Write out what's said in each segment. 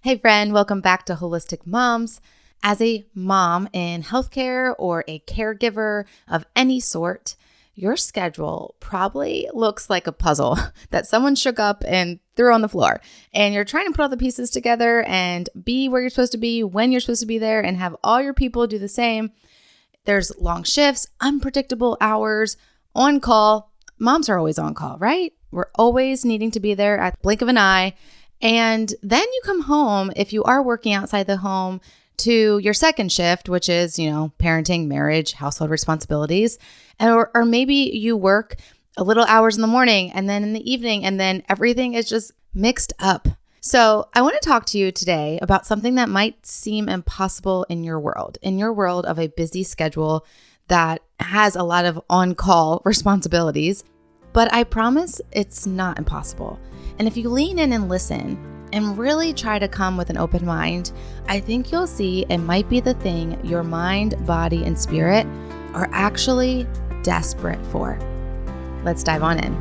Hey friend, welcome back to Holistic Moms. As a mom in healthcare or a caregiver of any sort, your schedule probably looks like a puzzle that someone shook up and threw on the floor. And you're trying to put all the pieces together and be where you're supposed to be, when you're supposed to be there, and have all your people do the same. There's long shifts, unpredictable hours, on call. Moms are always on call, right? We're always needing to be there at the blink of an eye. And then you come home, if you are working outside the home, to your second shift, which is, parenting, marriage, household responsibilities. Or maybe you work a little hours in the morning and then in the evening, and then everything is just mixed up. So I want to talk to you today about something that might seem impossible in your world of a busy schedule that has a lot of on-call responsibilities. But I promise it's not impossible. And if you lean in and listen and really try to come with an open mind, I think you'll see it might be the thing your mind, body, and spirit are actually desperate for. Let's dive on in.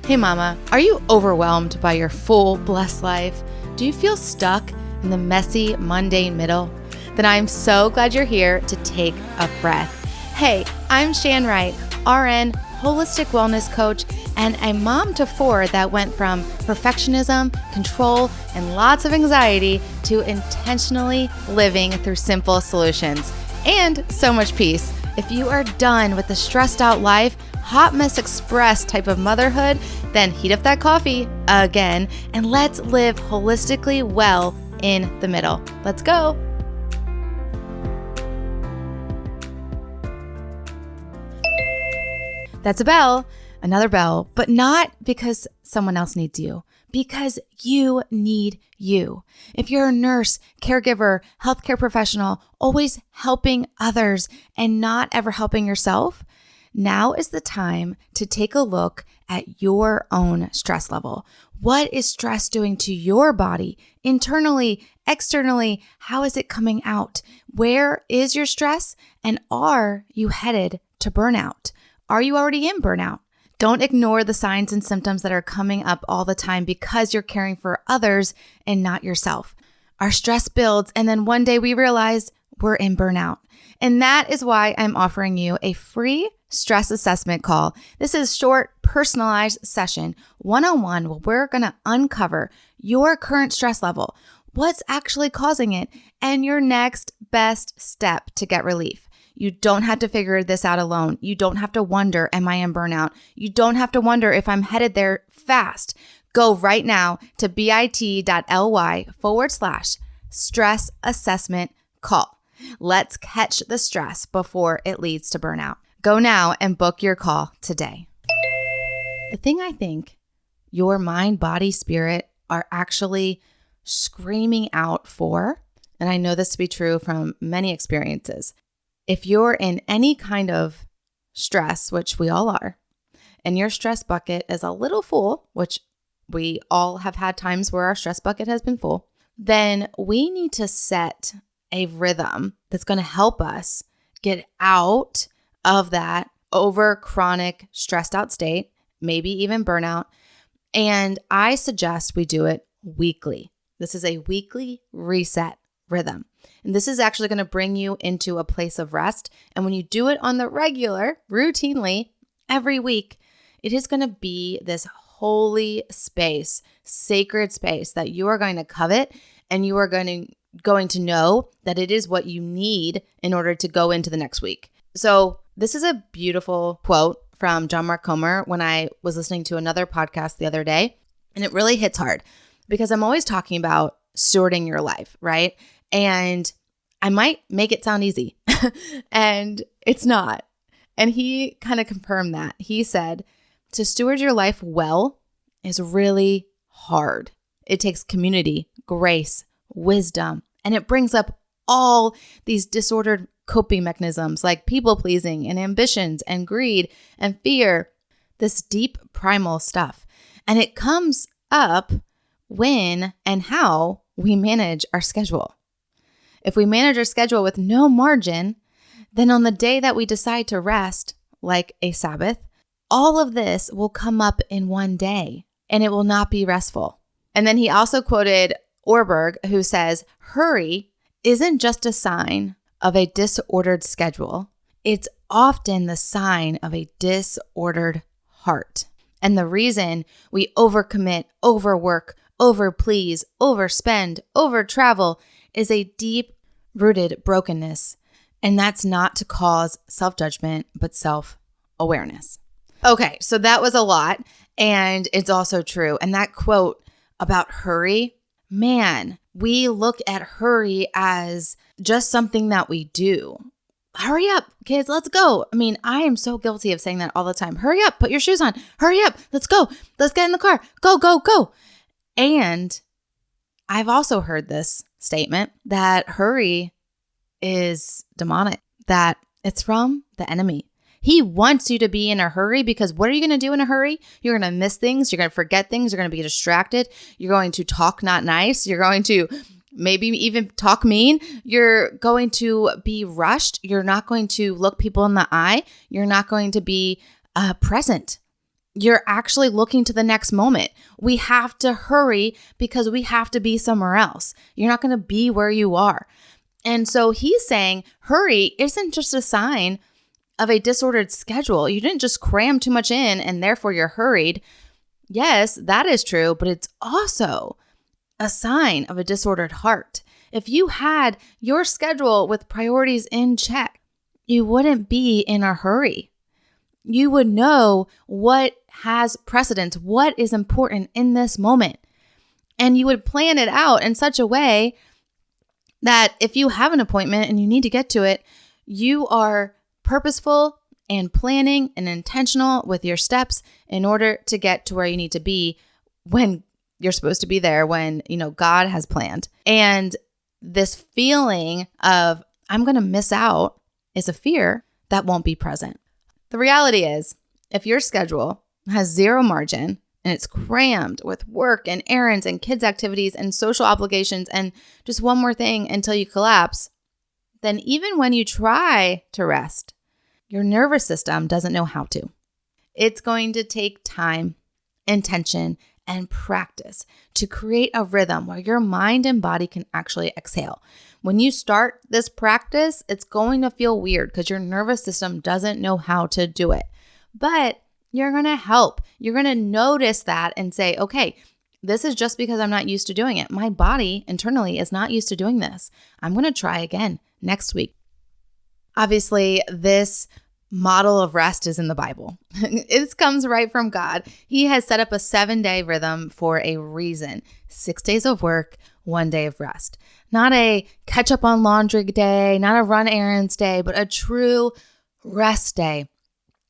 Hey mama, are you overwhelmed by your full, blessed life? Do you feel stuck in the messy, mundane middle? Then I'm so glad you're here to take a breath. Hey, I'm Shan, RN, holistic wellness coach, and a mom to four that went from perfectionism, control, and lots of anxiety to intentionally living through simple solutions and so much peace. If you are done with the stressed out life, hot mess express type of motherhood, then heat up that coffee again and let's live holistically well in the middle. Let's go. That's a bell, another bell, but not because someone else needs you, because you need you. If you're a nurse, caregiver, healthcare professional, always helping others and not ever helping yourself, now is the time to take a look at your own stress level. What is stress doing to your body internally, externally? How is it coming out? Where is your stress? And are you headed to burnout? Are you already in burnout? Don't ignore the signs and symptoms that are coming up all the time because you're caring for others and not yourself. Our stress builds, and then one day we realize we're in burnout. And that is why I'm offering you a free stress assessment call. This is a short, personalized session, one-on-one, where we're going to uncover your current stress level, what's actually causing it, and your next best step to get relief. You don't have to figure this out alone. You don't have to wonder, am I in burnout? You don't have to wonder if I'm headed there fast. Go right now to bit.ly/stress assessment call. Let's catch the stress before it leads to burnout. Go now and book your call today. The thing I think your mind, body, spirit are actually screaming out for, and I know this to be true from many experiences, if you're in any kind of stress, which we all are, and your stress bucket is a little full, which we all have had times where our stress bucket has been full, then we need to set a rhythm that's going to help us get out of that over chronic stressed out state, maybe even burnout. And I suggest we do it weekly. This is a weekly reset rhythm. And this is actually going to bring you into a place of rest. And when you do it on the regular, routinely, every week, it is going to be this holy space, sacred space that you are going to covet, and you are going to know that it is what you need in order to go into the next week. So this is a beautiful quote from John Mark Comer when I was listening to another podcast the other day. And it really hits hard because I'm always talking about stewarding your life, right? And I might make it sound easy and it's not. And he kind of confirmed that. He said, to steward your life well is really hard. It takes community, grace, wisdom, and it brings up all these disordered coping mechanisms like people pleasing and ambitions and greed and fear, this deep primal stuff. And it comes up when and how we manage our schedule. If we manage our schedule with no margin, then on the day that we decide to rest, like a Sabbath, all of this will come up in one day and it will not be restful. And then he also quoted Orberg, who says, hurry isn't just a sign of a disordered schedule. It's often the sign of a disordered heart. And the reason we overcommit, overwork, overplease, overspend, overtravel is a deep-rooted brokenness. And that's not to cause self-judgment, but self-awareness. Okay, so that was a lot, and it's also true. And that quote about hurry, man, we look at hurry as just something that we do. Hurry up, kids, let's go. I mean, I am so guilty of saying that all the time. Hurry up, put your shoes on. Hurry up, let's go. Let's get in the car. Go, go, go. And I've also heard this statement that hurry is demonic, that it's from the enemy. He wants you to be in a hurry because what are you going to do in a hurry? You're going to miss things. You're going to forget things. You're going to be distracted. You're going to talk not nice. You're going to maybe even talk mean. You're going to be rushed. You're not going to look people in the eye. You're not going to be present. You're actually looking to the next moment. We have to hurry because we have to be somewhere else. You're not going to be where you are. And so he's saying hurry isn't just a sign of a disordered schedule. You didn't just cram too much in and therefore you're hurried. Yes, that is true, but it's also a sign of a disordered heart. If you had your schedule with priorities in check, you wouldn't be in a hurry. You would know what has precedence, what is important in this moment. And you would plan it out in such a way that if you have an appointment and you need to get to it, you are purposeful and planning and intentional with your steps in order to get to where you need to be when you're supposed to be there, when, God has planned. And this feeling of I'm going to miss out is a fear that won't be present. The reality is, if your schedule has zero margin and it's crammed with work and errands and kids' activities and social obligations and just one more thing until you collapse, then even when you try to rest, your nervous system doesn't know how to. It's going to take time, intention, and practice to create a rhythm where your mind and body can actually exhale. When you start this practice, it's going to feel weird because your nervous system doesn't know how to do it. But you're going to help. You're going to notice that and say, okay, this is just because I'm not used to doing it. My body internally is not used to doing this. I'm going to try again next week. Obviously, this model of rest is in the Bible. It comes right from God. He has set up a 7-day rhythm for a reason. 6 days of work, 1 day of rest. Not a catch up on laundry day, not a run errands day, but a true rest day.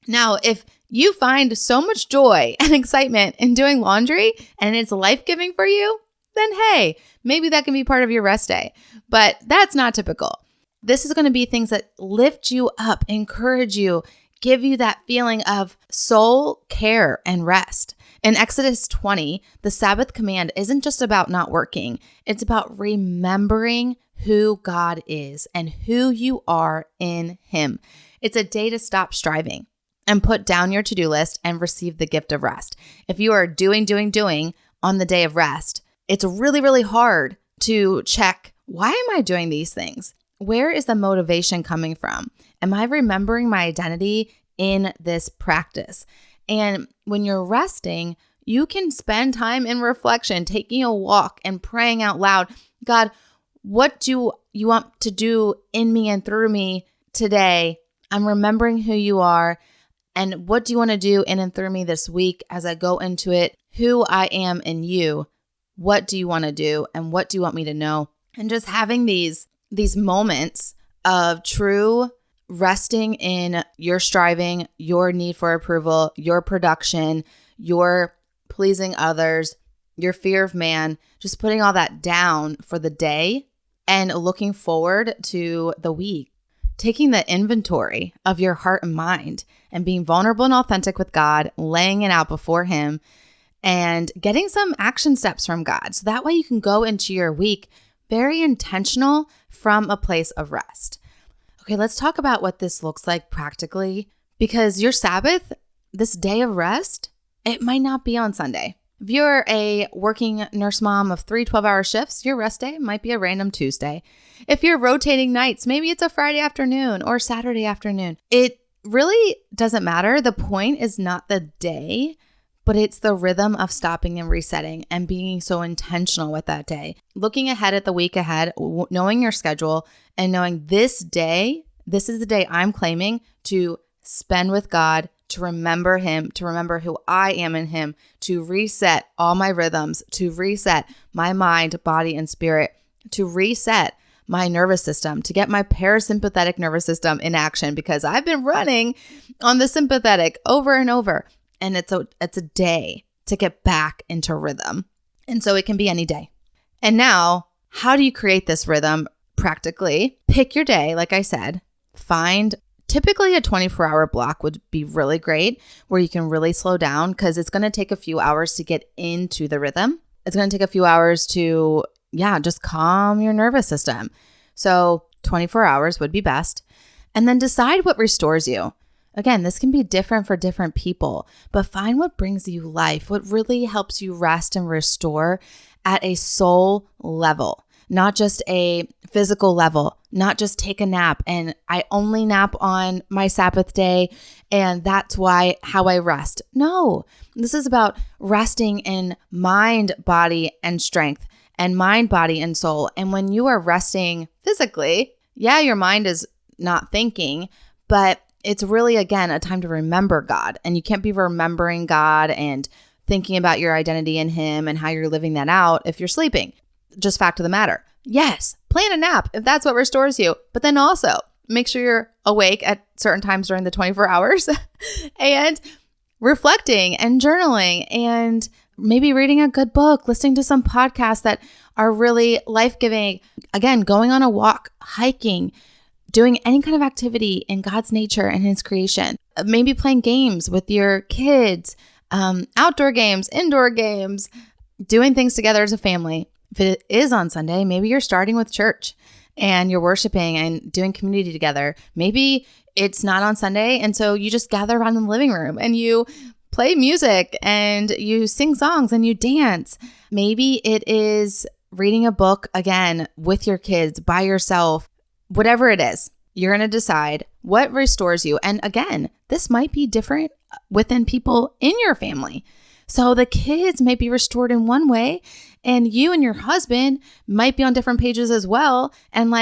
Now, if you find so much joy and excitement in doing laundry and it's life-giving for you, then hey, maybe that can be part of your rest day. But that's not typical. This is going to be things that lift you up, encourage you, give you that feeling of soul care and rest. In Exodus 20, the Sabbath command isn't just about not working. It's about remembering who God is and who you are in Him. It's a day to stop striving and put down your to-do list and receive the gift of rest. If you are doing on the day of rest, it's really, really hard to check, why am I doing these things? Where is the motivation coming from? Am I remembering my identity in this practice? And when you're resting, you can spend time in reflection, taking a walk and praying out loud. God, what do you want to do in me and through me today? I'm remembering who you are. And what do you want to do in and through me this week as I go into it? Who I am in you. What do you want to do? And what do you want me to know? And just having these moments of true resting in your striving, your need for approval, your production, your pleasing others, your fear of man, just putting all that down for the day and looking forward to the week. Taking the inventory of your heart and mind and being vulnerable and authentic with God, laying it out before Him and getting some action steps from God. So that way you can go into your week very intentional from a place of rest. Okay, let's talk about what this looks like practically, because your Sabbath, this day of rest, it might not be on Sunday. If you're a working nurse mom of 3 12-hour shifts, your rest day might be a random Tuesday. If you're rotating nights, maybe it's a Friday afternoon or Saturday afternoon. It really doesn't matter. The point is not the day, but it's the rhythm of stopping and resetting and being so intentional with that day. Looking ahead at the week ahead, knowing your schedule and knowing this day, this is the day I'm claiming to spend with God, to remember Him, to remember who I am in Him, to reset all my rhythms, to reset my mind, body, and spirit, to reset my nervous system, to get my parasympathetic nervous system in action, because I've been running on the sympathetic over and over. And it's a day to get back into rhythm. And so it can be any day. And now, how do you create this rhythm practically? Pick your day, like I said. Find typically a 24-hour block would be really great where you can really slow down, because it's going to take a few hours to get into the rhythm. It's going to take a few hours to, just calm your nervous system. So 24 hours would be best. And then decide what restores you. Again, this can be different for different people, but find what brings you life, what really helps you rest and restore at a soul level, not just a physical level, not just take a nap and I only nap on my Sabbath day and that's how I rest. No, this is about resting in mind, body, and strength, and mind, body, and soul. And when you are resting physically, your mind is not thinking, but it's really, again, a time to remember God. And you can't be remembering God and thinking about your identity in Him and how you're living that out if you're sleeping. Just fact of the matter. Yes, plan a nap if that's what restores you. But then also make sure you're awake at certain times during the 24 hours and reflecting and journaling and maybe reading a good book, listening to some podcasts that are really life-giving. Again, going on a walk, hiking, doing any kind of activity in God's nature and His creation. Maybe playing games with your kids, outdoor games, indoor games, doing things together as a family. If it is on Sunday, maybe you're starting with church and you're worshiping and doing community together. Maybe it's not on Sunday, and so you just gather around in the living room and you play music and you sing songs and you dance. Maybe it is reading a book, again, with your kids, by yourself. Whatever it is, you're going to decide what restores you. And again, this might be different within people in your family. So the kids might be restored in one way, and you and your husband might be on different pages as well. And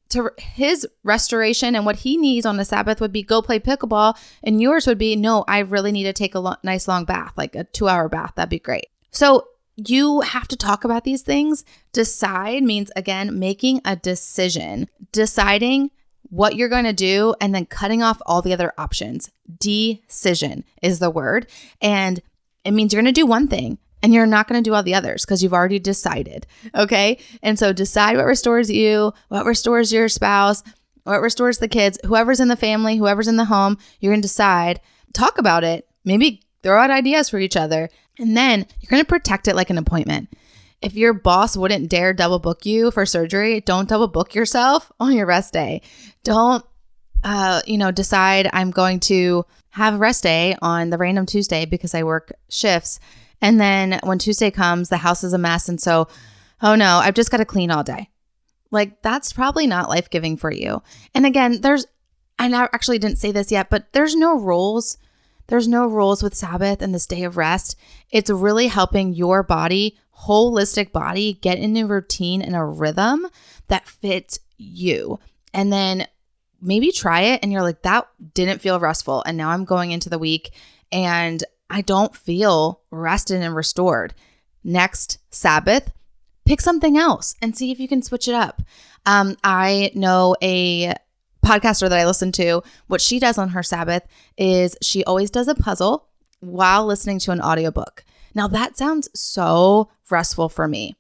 to his restoration and what he needs on the Sabbath would be go play pickleball, and yours would be, no, I really need to take a nice long bath, like a 2-hour bath. That'd be great. So you have to talk about these things. Decide means, again, making a decision, deciding what you're going to do, and then cutting off all the other options. Decision is the word. And it means you're going to do one thing and you're not going to do all the others because you've already decided. Okay. And so decide what restores you, what restores your spouse, what restores the kids, whoever's in the family, whoever's in the home. You're going to decide, talk about it, maybe throw out ideas for each other. And then you're going to protect it like an appointment. If your boss wouldn't dare double book you for surgery, don't double book yourself on your rest day. Don't, decide I'm going to have a rest day on the random Tuesday because I work shifts. And then when Tuesday comes, the house is a mess. And so, oh no, I've just got to clean all day. That's probably not life-giving for you. And again, I actually didn't say this yet, but there's no rules. There's no rules with Sabbath and this day of rest. It's really helping your body, holistic body, get in a routine and a rhythm that fits you. And then maybe try it and you're like, that didn't feel restful. And now I'm going into the week and I don't feel rested and restored. Next Sabbath, pick something else and see if you can switch it up. I know a podcaster that I listen to, what she does on her Sabbath is she always does a puzzle while listening to an audiobook. Now that sounds so restful for me,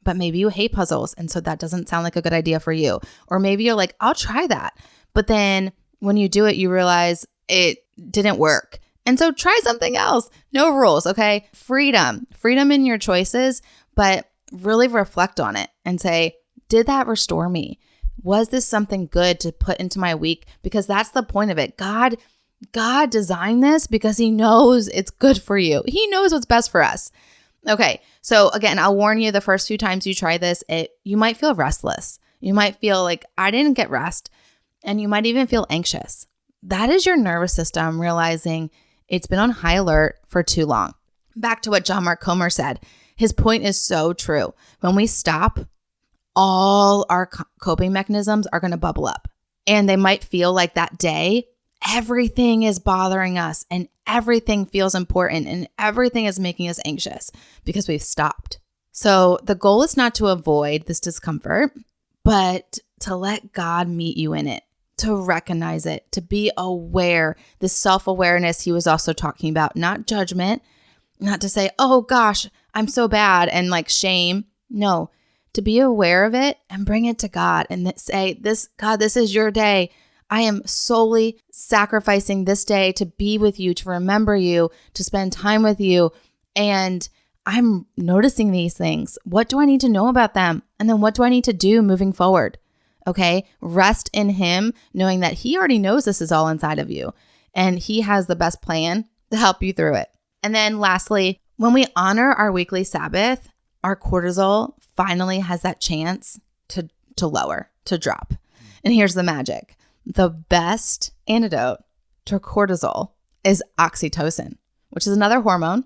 but maybe you hate puzzles. And so that doesn't sound like a good idea for you. Or maybe you're like, I'll try that. But then when you do it, you realize it didn't work. And so try something else. No rules. Okay. Freedom in your choices, but really reflect on it and say, did that restore me? Was this something good to put into my week? Because that's the point of it. God God designed this because he knows it's good for you. He knows what's best for us. Okay, so again, I'll warn you, the first few times you try this, you might feel restless. You might feel like I didn't get rest, and you might even feel anxious. That is your nervous system realizing it's been on high alert for too long. Back to what John Mark Comer said. His point is so true. When we stop, all our coping mechanisms are going to bubble up. And they might feel like that day, everything is bothering us and everything feels important and everything is making us anxious because we've stopped. So the goal is not to avoid this discomfort, but to let God meet you in it, to recognize it, to be aware. This self-awareness he was also talking about, not judgment, not to say, oh gosh, I'm so bad and like shame. No, to be aware of it and bring it to God and say, God, this is your day. I am solely sacrificing this day to be with you, to remember you, to spend time with you. And I'm noticing these things. What do I need to know about them? And then what do I need to do moving forward? Okay, rest in him, knowing that he already knows this is all inside of you and he has the best plan to help you through it. And then lastly, when we honor our weekly Sabbath, our cortisol finally has that chance to lower, to drop. And here's the magic. The best antidote to cortisol is oxytocin, which is another hormone,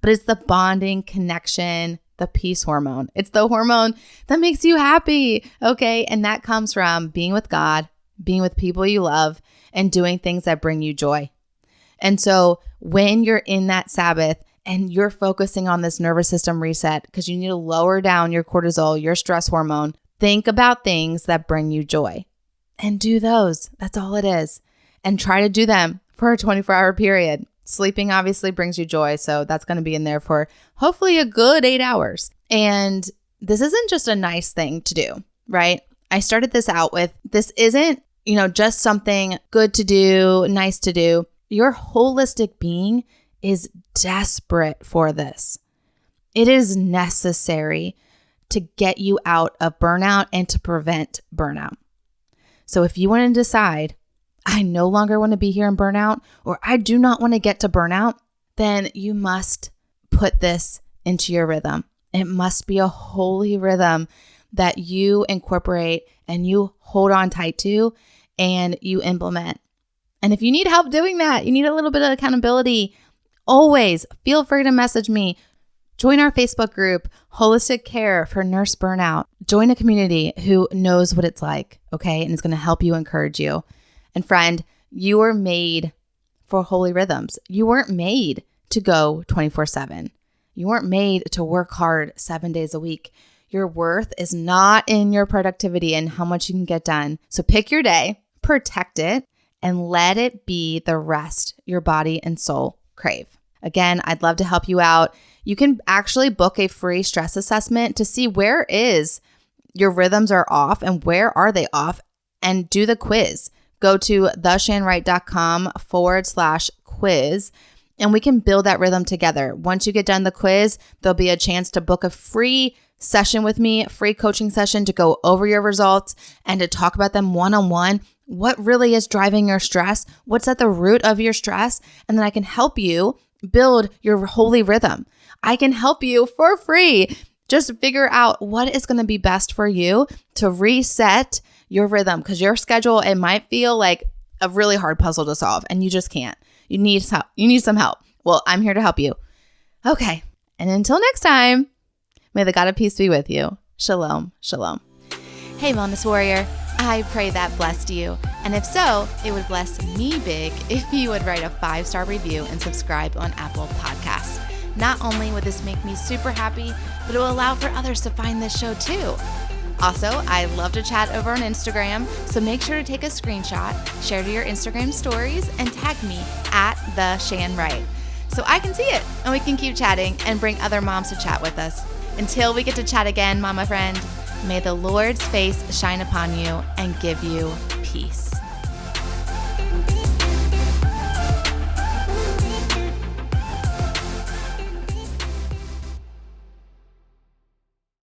but it's the bonding, connection, the peace hormone. It's the hormone that makes you happy, okay? And that comes from being with God, being with people you love, and doing things that bring you joy. And so when you're in that Sabbath and you're focusing on this nervous system reset because you need to lower down your cortisol, your stress hormone, think about things that bring you joy and do those. That's all it is. And try to do them for a 24-hour period. Sleeping obviously brings you joy, so that's going to be in there for hopefully a good 8 hours. And this isn't just a nice thing to do, right? I started this out with, this isn't, just something good to do, nice to do. Your holistic being is desperate for this. It is necessary to get you out of burnout and to prevent burnout. So if you want to decide, I no longer want to be here in burnout, or I do not want to get to burnout, then you must put this into your rhythm. It must be a holy rhythm that you incorporate and you hold on tight to and you implement. And if you need help doing that, you need a little bit of accountability, always feel free to message me. Join our Facebook group, Holistic Care for Nurse Burnout. Join a community who knows what it's like, okay? And is going to help you, encourage you. And friend, you were made for holy rhythms. You weren't made to go 24/7. You weren't made to work hard 7 days a week. Your worth is not in your productivity and how much you can get done. So pick your day, protect it, and let it be the rest your body and soul crave. Again, I'd love to help you out. You can actually book a free stress assessment to see where is your rhythms are off and where are they off, and do the quiz. Go to theshanwright.com/quiz and we can build that rhythm together. Once you get done the quiz, there'll be a chance to book a free session with me, a free coaching session to go over your results and to talk about them one-on-one. What really is driving your stress? What's at the root of your stress? And then I can help you build your holy rhythm. I can help you for free. Just figure out what is going to be best for you to reset your rhythm, because your schedule, it might feel like a really hard puzzle to solve and you just can't. You need help. You need some help. Well, I'm here to help you. Okay. And until next time, may the God of peace be with you. Shalom, shalom. Hey, Wellness Warrior. I pray that blessed you. And if so, it would bless me big if you would write a 5-star review and subscribe on Apple Podcasts. Not only would this make me super happy, but it will allow for others to find this show too. Also, I love to chat over on Instagram, so make sure to take a screenshot, share to your Instagram stories, and tag me at @theshanwright so I can see it and we can keep chatting and bring other moms to chat with us. Until we get to chat again, mama friend, may the Lord's face shine upon you and give you peace.